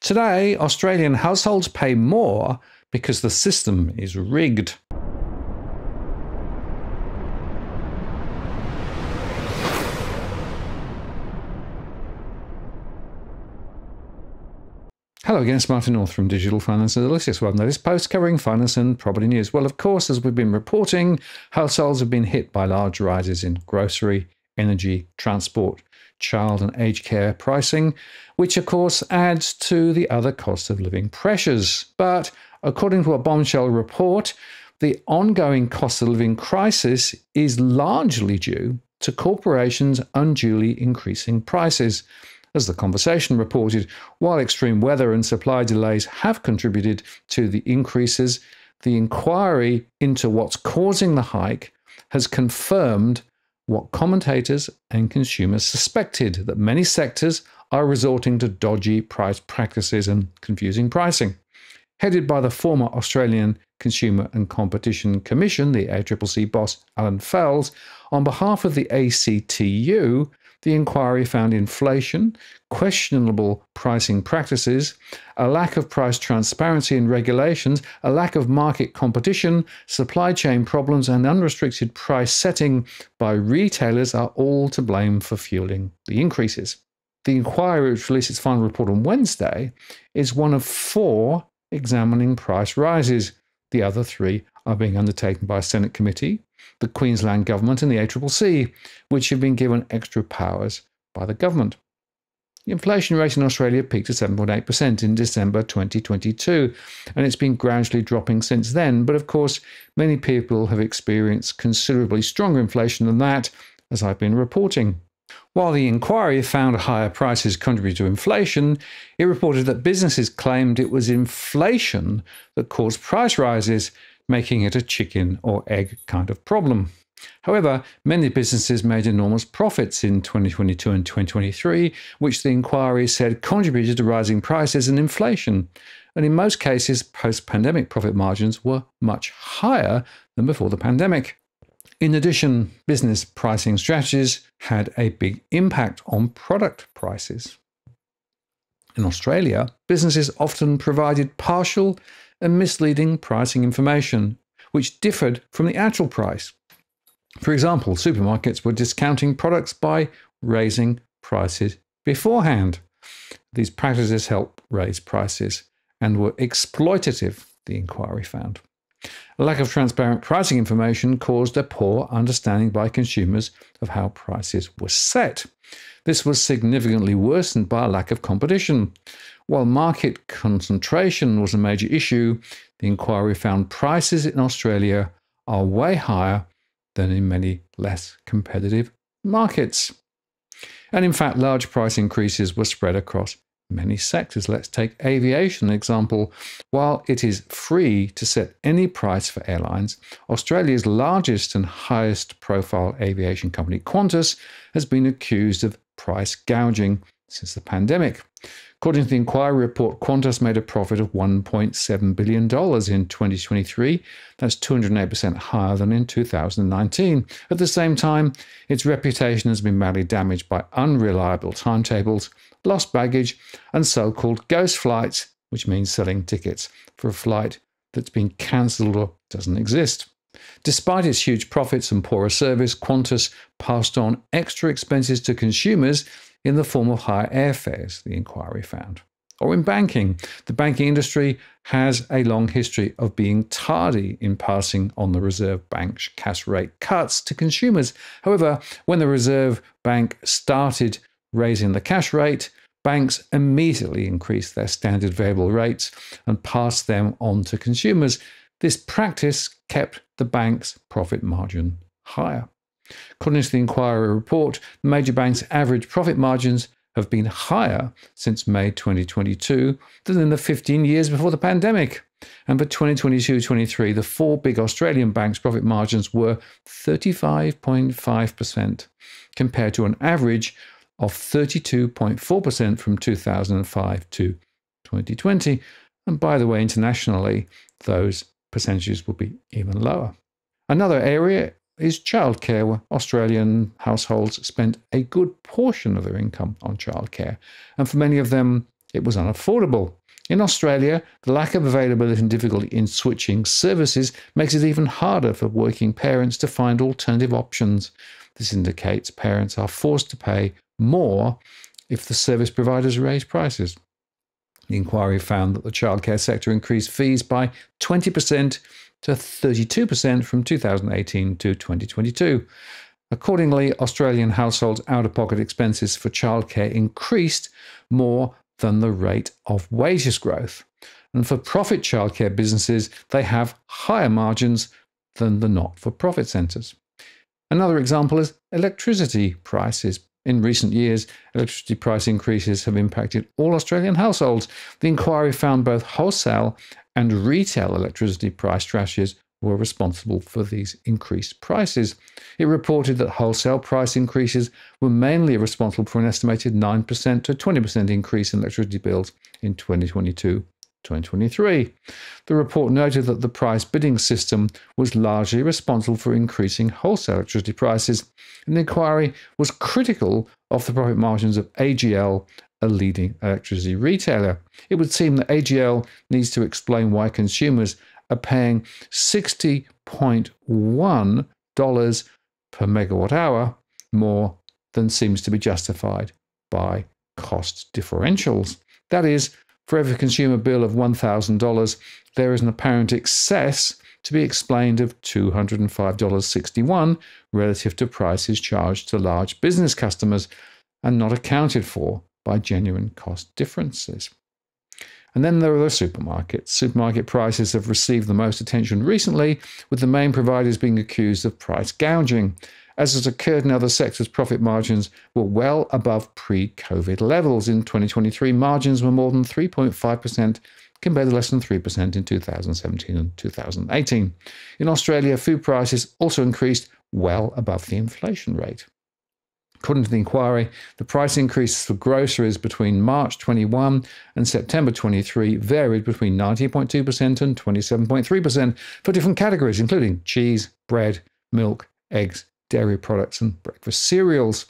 Today, Australian households pay more because the system is rigged. Hello again, it's Martin North from Digital Finance Analytics. Well, this post covering finance and property news. Well, of course, as we've been reporting, households have been hit by large rises in grocery, energy, transport, child and aged care pricing, which of course adds to the other cost of living pressures. But according to a bombshell report, the ongoing cost of living crisis is largely due to corporations unduly increasing prices. As The Conversation reported, while extreme weather and supply delays have contributed to the increases, the inquiry into what's causing the hike has confirmed what commentators and consumers suspected, that many sectors are resorting to dodgy price practices and confusing pricing. Headed by the former Australian Consumer and Competition Commission, the ACCC boss Allan Fels, on behalf of the ACTU, the inquiry found inflation, questionable pricing practices, a lack of price transparency and regulations, a lack of market competition, supply chain problems, and unrestricted price setting by retailers are all to blame for fueling the increases. The inquiry, which released its final report on Wednesday, is one of 4 examining price rises. The other 3 are being undertaken by a Senate committee, the Queensland Government and the ACCC, which have been given extra powers by the government. The inflation rate in Australia peaked at 7.8% in December 2022, and it's been gradually dropping since then. But of course, many people have experienced considerably stronger inflation than that, as I've been reporting. While the inquiry found higher prices contribute to inflation, it reported that businesses claimed it was inflation that caused price rises, making it a chicken or egg kind of problem. However, many businesses made enormous profits in 2022 and 2023, which the inquiry said contributed to rising prices and inflation. And in most cases, post-pandemic profit margins were much higher than before the pandemic. In addition, business pricing strategies had a big impact on product prices. In Australia, businesses often provided partial and misleading pricing information, which differed from the actual price. For example, supermarkets were discounting products by raising prices beforehand. These practices helped raise prices and were exploitative, the inquiry found. A lack of transparent pricing information caused a poor understanding by consumers of how prices were set. This was significantly worsened by a lack of competition. While market concentration was a major issue, the inquiry found prices in Australia are way higher than in many less competitive markets. And in fact, large price increases were spread across many sectors. Let's take aviation example. While it is free to set any price for airlines, Australia's largest and highest profile aviation company, Qantas, has been accused of price gouging since the pandemic. According to the inquiry report, Qantas made a profit of $1.7 billion in 2023. That's 208% higher than in 2019. At the same time, its reputation has been badly damaged by unreliable timetables, lost baggage, and so-called ghost flights, which means selling tickets for a flight that's been cancelled or doesn't exist. Despite its huge profits and poorer service, Qantas passed on extra expenses to consumers in the form of higher airfares, the inquiry found. Or in banking, the banking industry has a long history of being tardy in passing on the Reserve Bank's cash rate cuts to consumers. However, when the Reserve Bank started raising the cash rate, banks immediately increased their standard variable rates and passed them on to consumers. This practice kept the bank's profit margin higher. According to the inquiry report, major banks' average profit margins have been higher since May 2022 than in the 15 years before the pandemic. And for 2022-23, the 4 big Australian banks' profit margins were 35.5%, compared to an average of 32.4% from 2005 to 2020. And by the way, internationally, those percentages will be even lower. Another area is childcare, where Australian households spend a good portion of their income on childcare. And for many of them, it was unaffordable. In Australia, the lack of availability and difficulty in switching services makes it even harder for working parents to find alternative options. This indicates parents are forced to pay more if the service providers raise prices. The inquiry found that the childcare sector increased fees by 20% to 32% from 2018 to 2022. Accordingly, Australian households' out-of-pocket expenses for childcare increased more than the rate of wages growth. And for profit childcare businesses, they have higher margins than the not-for-profit centres. Another example is electricity prices. In recent years, electricity price increases have impacted all Australian households. The inquiry found both wholesale and retail electricity price strategies were responsible for these increased prices. It reported that wholesale price increases were mainly responsible for an estimated 9% to 20% increase in electricity bills in 2022-2023. The report noted that the price bidding system was largely responsible for increasing wholesale electricity prices, and the inquiry was critical of the profit margins of AGL, a leading electricity retailer. It would seem that AGL needs to explain why consumers are paying $60.1 per megawatt hour more than seems to be justified by cost differentials. That is, for every consumer bill of $1,000, there is an apparent excess to be explained of $205.61 relative to prices charged to large business customers and not accounted for by genuine cost differences. And then there are the supermarkets. Supermarket prices have received the most attention recently, with the main providers being accused of price gouging. As has occurred in other sectors, profit margins were well above pre-COVID levels. In 2023, margins were more than 3.5% compared to less than 3% in 2017 and 2018. In Australia, food prices also increased well above the inflation rate. According to the inquiry, the price increases for groceries between March 21 and September 23 varied between 19.2% and 27.3% for different categories, including cheese, bread, milk, eggs, dairy products, and breakfast cereals.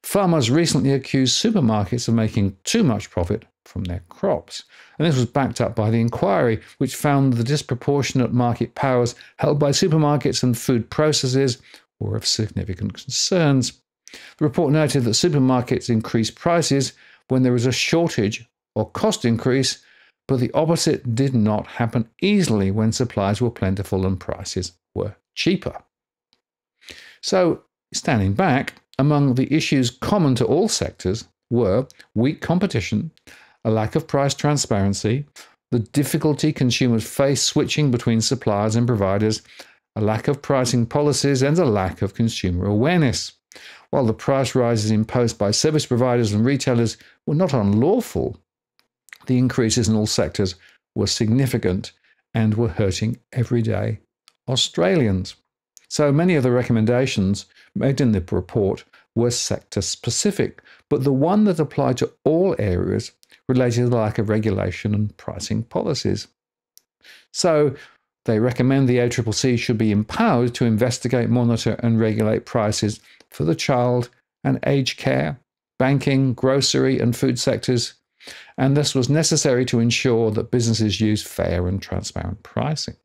Farmers recently accused supermarkets of making too much profit from their crops. And this was backed up by the inquiry, which found the disproportionate market powers held by supermarkets and food processors were of significant concerns. The report noted that supermarkets increase prices when there is a shortage or cost increase, but the opposite did not happen easily when supplies were plentiful and prices were cheaper. So, standing back, among the issues common to all sectors were weak competition, a lack of price transparency, the difficulty consumers face switching between suppliers and providers, a lack of pricing policies, and a lack of consumer awareness. While the price rises imposed by service providers and retailers were not unlawful, the increases in all sectors were significant and were hurting everyday Australians. So many of the recommendations made in the report were sector-specific, but the one that applied to all areas related to the lack of regulation and pricing policies. So they recommend the ACCC should be empowered to investigate, monitor, and regulate prices for the child and aged care, banking, grocery, and food sectors, and this was necessary to ensure that businesses use fair and transparent pricing.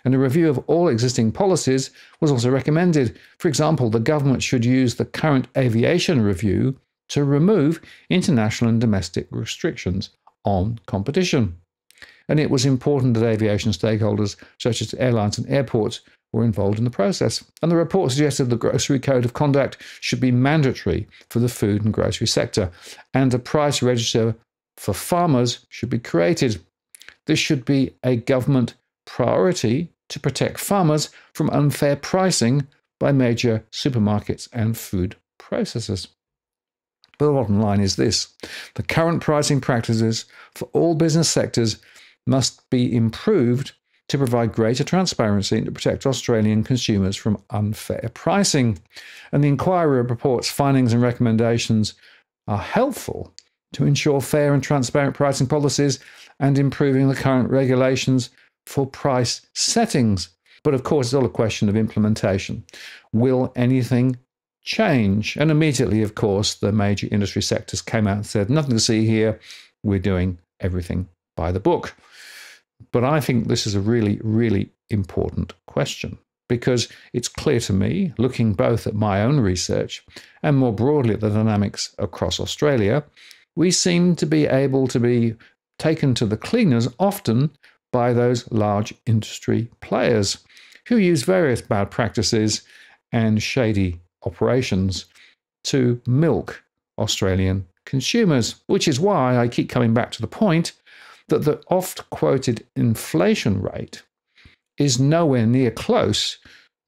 And a review of all existing policies was also recommended. For example, the government should use the current aviation review to remove international and domestic restrictions on competition. And it was important that aviation stakeholders, such as airlines and airports, were involved in the process. And the report suggested the Grocery Code of Conduct should be mandatory for the food and grocery sector, and a price register for farmers should be created. This should be a government priority to protect farmers from unfair pricing by major supermarkets and food processors. But the bottom line is this: the current pricing practices for all business sectors must be improved to provide greater transparency and to protect Australian consumers from unfair pricing. And the inquiry report's findings and recommendations are helpful to ensure fair and transparent pricing policies and improving the current regulations for price settings. But of course, it's all a question of implementation. Will anything change? And immediately, of course, the major industry sectors came out and said, nothing to see here. we're doing everything by the book. But I think this is a really, really important question, because it's clear to me, looking both at my own research and more broadly at the dynamics across Australia, we seem to be able to be taken to the cleaners often by those large industry players who use various bad practices and shady operations to milk Australian consumers, which is why I keep coming back to the point that the oft-quoted inflation rate is nowhere near close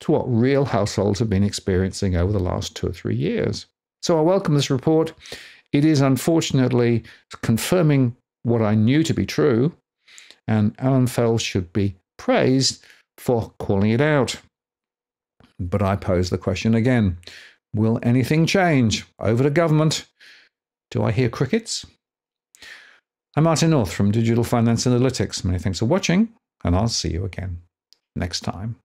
to what real households have been experiencing over the last 2 or 3 years. So I welcome this report. It is unfortunately confirming what I knew to be true, and Allan Fels should be praised for calling it out. But I pose the question again, will anything change? Over to government. Do I hear crickets? I'm Martin North from Digital Finance Analytics. Many thanks for watching, and I'll see you again next time.